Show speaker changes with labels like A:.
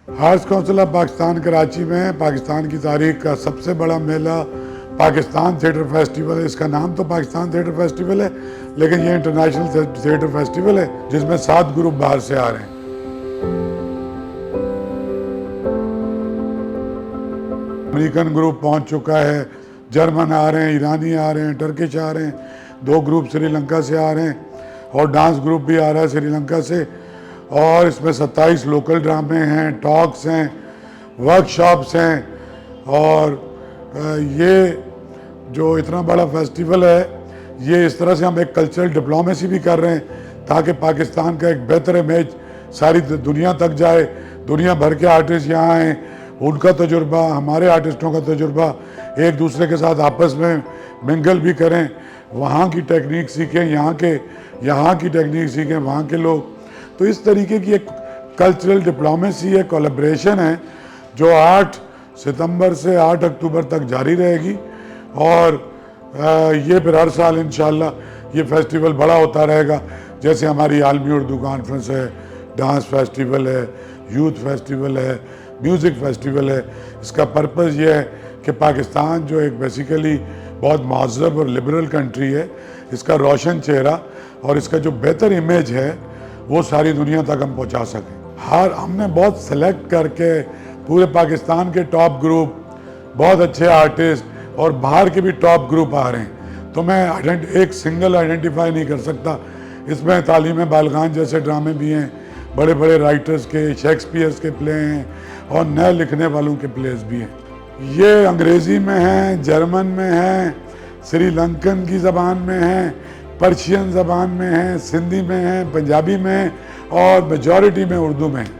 A: Arts council of Pakistan Karachi में पाकिस्तान की तारीख का सबसे बड़ा मेला पाकिस्तान थिएटर फेस्टिवल है। इसका नाम तो पाकिस्तान थिएटर फेस्टिवल है, लेकिन ये इंटरनेशनल थिएटर फेस्टिवल है जिसमें 7 ग्रुप बाहर से आ रहे हैं। अमेरिकन ग्रुप पहुंच चुका है, जर्मन आ रहे हैं, ईरानी आ रहे हैं, टर्किश आ रहे हैं, 2 ग्रुप श्रीलंका से आ रहे हैं और डांस ग्रुप भी आ रहा है श्रीलंका से। और इसमें 27 लोकल ड्रामे हैं, टॉक्स हैं, वर्कशॉप्स हैं। और ये जो इतना बड़ा फेस्टिवल है, ये इस तरह से हम एक कल्चरल डिप्लोमेसी भी कर रहे हैं ताकि पाकिस्तान का एक बेहतर इमेज सारी दुनिया तक जाए। दुनिया भर के आर्टिस्ट यहाँ आएँ, उनका तजुर्बा, हमारे आर्टिस्टों का तजुर्बा, एक दूसरे के साथ आपस में मिंगल भी करें, वहाँ की टेक्निक सीखें, यहाँ की टेक्निक सीखें वहाँ के लोग। तो इस तरीके की एक कल्चरल डिप्लोमेसी है, कोलैबोरेशन है, जो 8 सितंबर से 8 अक्टूबर तक जारी रहेगी। और ये फिर हर साल इंशाल्लाह ये फेस्टिवल बड़ा होता रहेगा। जैसे हमारी आलमी उर्दू कॉन्फ्रेंस है, डांस फेस्टिवल है, यूथ फेस्टिवल है, म्यूज़िक फेस्टिवल है। इसका पर्पज़ ये है कि पाकिस्तान जो एक बेसिकली बहुत महज़ब और लिबरल कंट्री है, इसका रोशन चेहरा और इसका जो बेहतर इमेज है वो सारी दुनिया तक हम पहुंचा सकें। हमने बहुत सेलेक्ट करके पूरे पाकिस्तान के टॉप ग्रुप, बहुत अच्छे आर्टिस्ट और बाहर के भी टॉप ग्रुप आ रहे हैं। तो मैं एक सिंगल आइडेंटिफाई नहीं कर सकता। इसमें तालीम बालगान जैसे ड्रामे भी हैं, बड़े बड़े राइटर्स के, शेक्सपियर्स के प्ले हैं और नए लिखने वालों के प्लेस भी हैं। ये अंग्रेज़ी में हैं, जर्मन में हैं, श्रीलंकन की ज़बान में हैं, पर्शियन ज़बान में हैं, सिंधी में हैं, पंजाबी में हैं और मेजॉरिटी में उर्दू में हैं।